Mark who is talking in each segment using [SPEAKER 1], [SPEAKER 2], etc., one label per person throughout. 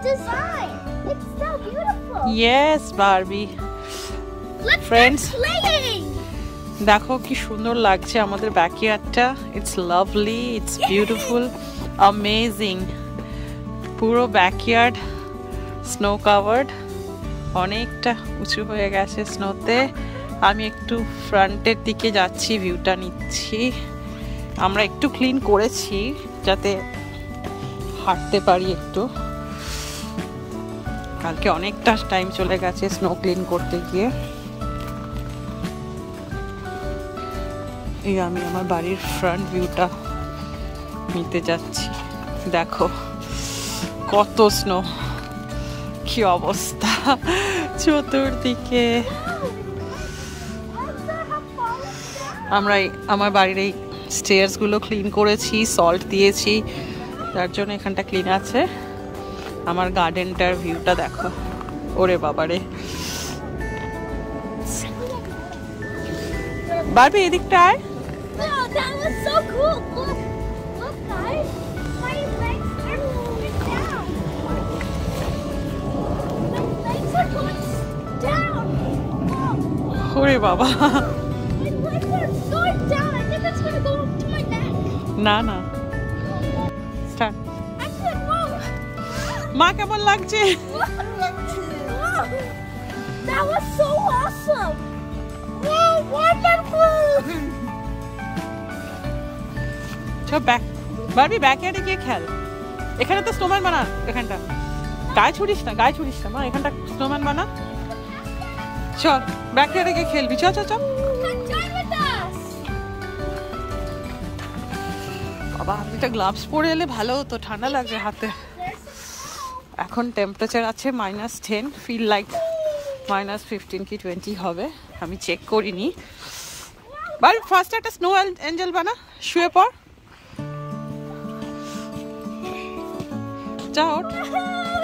[SPEAKER 1] design. It's so beautiful.
[SPEAKER 2] Yes, Barbie.
[SPEAKER 1] Let's
[SPEAKER 2] Friends,
[SPEAKER 1] start playing.
[SPEAKER 2] দেখো কি সুন্দর লাগছে আমাদের ব্যাকইয়ার্ডটা। It's lovely, it's beautiful, amazing. পুরো ব্যাকইয়ার্ড স্নো কাভার্ড, অনেকটা উঁচু হয়ে গেছে স্নোতে। আমি একটু ফ্রন্টের দিকে যাচ্ছি, ভিউটা নিচ্ছি। আমরা একটু ক্লিন করেছি যাতে হাঁটতে পারি একটু। কালকে অনেকটা টাইম চলে গেছে স্নো ক্লিন করতে গিয়ে। এই আমি আমার বাড়ির ফ্রন্ট ভিউটা নিতে যাচ্ছি। দেখো কত স্নো, কি অবস্থা চতুর্দিকে। আমরা আমার বাড়ির এই স্টেয়ার্স গুলো ক্লিন করেছি, সল্ট দিয়েছি, তার জন্য এখানটা ক্লিন আছে। আমার গার্ডেনটার ভিউটা দেখো, ওরে বাবারে। বারবি এদিকটা আয়।
[SPEAKER 1] Wow, that was so cool. Look, look, guys. My legs are going down. My legs are going down. Wow.
[SPEAKER 2] ওরে বাবা,
[SPEAKER 1] My legs are going down. I think it's gonna go up to my neck.
[SPEAKER 2] না না, start.
[SPEAKER 1] Actually, whoa.
[SPEAKER 2] মা কেমন লাগছে?
[SPEAKER 1] Wow. That was so awesome. Wow, wonderful.
[SPEAKER 2] চল back, Barbie ব্যাকইয়ার্ডে গিয়ে খেল। এখানে তো স্নোম্যান বানা, এখানটা গায়ে ছুড়িস না, গায়ে ছুড়িস না মা, এখানটা স্নোম্যান বানা। চল ব্যাকইয়ার্ডে গিয়ে খেলবি, চল চল চল। বাবা একটা গ্লাভস পরে এলে ভালো হতো, ঠান্ডা লাগছে হাতে। এখন টেম্পারেচার আছে -10, ফিল লাইক -15 কি 20 হবে, আমি চেক করিনি। বারবি ফার্স্ট একটা স্নো এঞ্জেল বানা, শুয়ে পড়। যাও,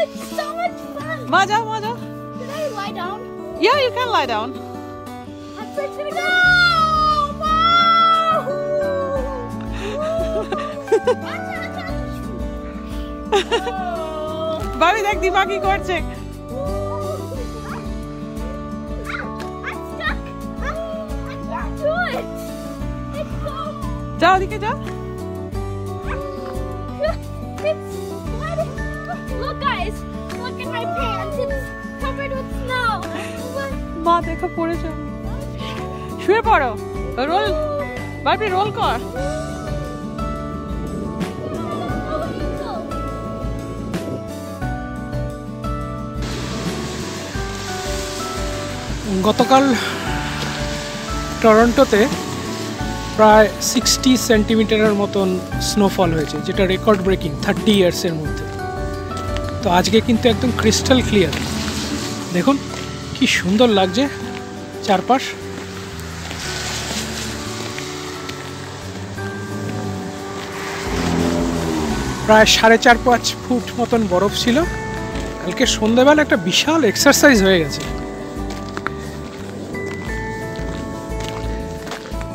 [SPEAKER 1] It's so much fun.
[SPEAKER 2] মা যাও, মা যাও।
[SPEAKER 1] Can I lie down?
[SPEAKER 2] Yeah, you can lie down.
[SPEAKER 1] I'm gonna go.
[SPEAKER 2] বাবি দেখ দিমা কি করছে।
[SPEAKER 1] I'm stuck. I can't do it. It's so.
[SPEAKER 2] যাও ওদিকে যাও।
[SPEAKER 1] It's flooding. Look, guys. Look at my pants. It's covered with snow.
[SPEAKER 2] মা দেখা পড়েছে, শুয়ে পড়ো। রোল বাবি, রোল কর।
[SPEAKER 3] গতকাল টরন্টোতে প্রায় 60 সেন্টিমিটারের মতন স্নোফল হয়েছে, যেটা রেকর্ড ব্রেকিং 30 ইয়ার্সের মধ্যে। তো আজকে কিন্তু একদম ক্রিস্টাল ক্লিয়ার। দেখুন কি সুন্দর লাগছে চারপাশ। প্রায় 4.5-5 ফুট মতন বরফ ছিল। কালকে সন্ধ্যাবেলা একটা বিশাল এক্সারসাইজ হয়ে গেছে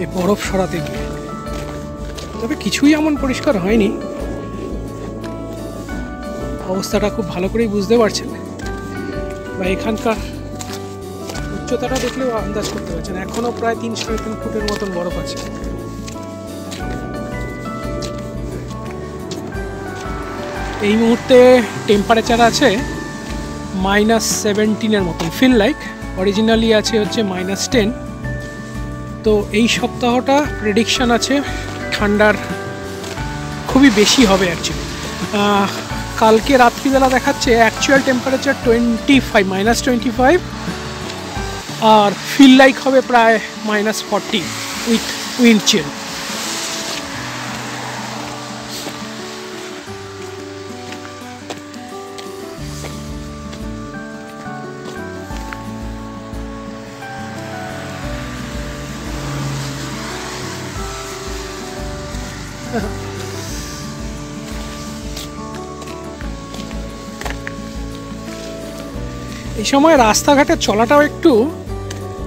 [SPEAKER 3] এই বরফ সরাতে গিয়ে। তবে কিছুই এমন পরিষ্কার হয়নি, অবস্থাটা খুব ভালো করেই বুঝতে পারছেন, বা এখানকার উচ্চতাটা দেখলেও আন্দাজ করতে পারছেন। এখনো প্রায় 3-3.5 ফুটের মতন বরফ আছে। এই মুহূর্তে টেম্পারেচার আছে -17 মতন, ফিল লাইক। অরিজিনালি আছে হচ্ছে -10। তো এই সপ্তাহটা প্রেডিকশান আছে ঠান্ডার খুবই বেশি হবে অ্যাকচুয়ালি। কালকে রাত্রিবেলা দেখাচ্ছে অ্যাকচুয়াল টেম্পারেচার -25, আর ফিল লাইক হবে প্রায় -40 উইথ উইন্ড চিল। এই সময় রাস্তাঘাটে চলাটাও একটু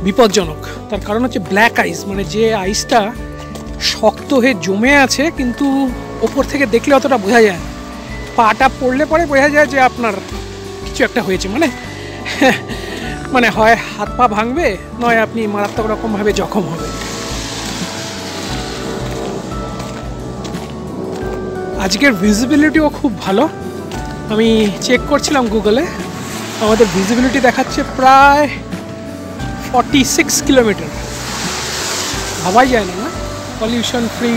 [SPEAKER 3] বিপজ্জনক, তার কারণ হচ্ছে ব্ল্যাক আইস, মানে যে আইসটা শক্ত হয়ে জমে আছে কিন্তু ওপর থেকে দেখলে অতটা বোঝা যায় না। পাটা পড়লে পরে বোঝা যায় যে আপনার কিছু একটা হয়েছে, মানে মানে হয় হাত পা ভাঙবে, নয় আপনি মারাত্মক রকমভাবে জখম হবে। আজকের ভিজিবিলিটিও খুব ভালো। আমি চেক করছিলাম গুগলে, আমাদের ভিজিবিলিটি দেখাচ্ছে প্রায় 46 কিলোমিটার। ভাবাই যায় না, পলিউশন ফ্রি।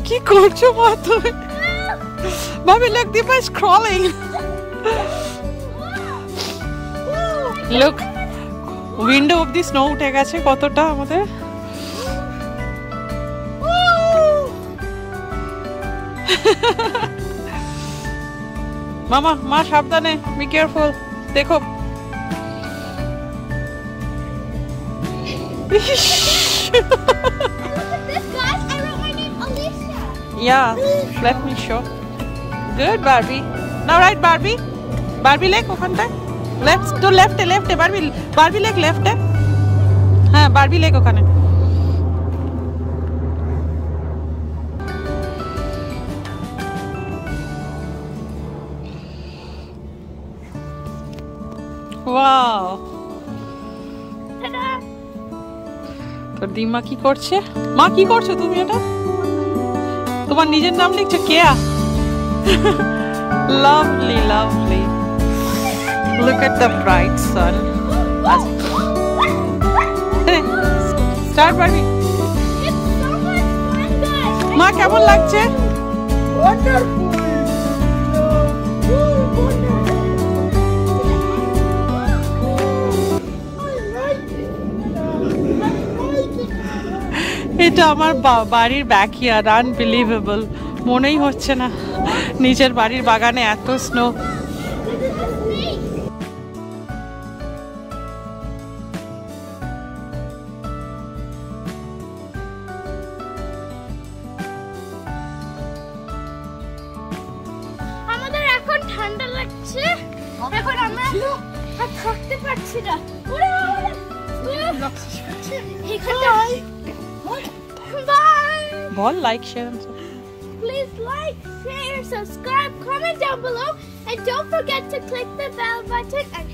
[SPEAKER 2] কি করছো মা তুমি? Mommy, look, Deepa is crawling. Look, window অবধি স্নো উঠে গেছে কতটা আমাদের। মামা, মা সাবধানে, বি কেয়ারফুল। দেখো yeah, let me show. Good, Barbie. Now right, Barbie. Barbie leg ওখানটায়, left to left A Barbie leg left এ। হ্যাঁ, Barbie leg ওখানে। Wow. তো দিমা কি করছে? মা কি করছো তুমি? এটা তোমার নিজের নাম লিখছো? কেয়া? Lovely, lovely. Look at the bright sun. Start, Barbie. মা কেমন লাগছে? এটা আমার বাড়ির ব্যাকইয়ার্ড। আনবিলিভেবল, মনেই হচ্ছে না নিজের বাড়ির বাগানে এত স্নো।
[SPEAKER 1] আমাদের এখন ঠান্ডা লাগছে, এখন আমরা আর থাকতে পারছি না।
[SPEAKER 2] বল like share.
[SPEAKER 1] Please like, share, subscribe, comment down below, and don't forget to click the bell button and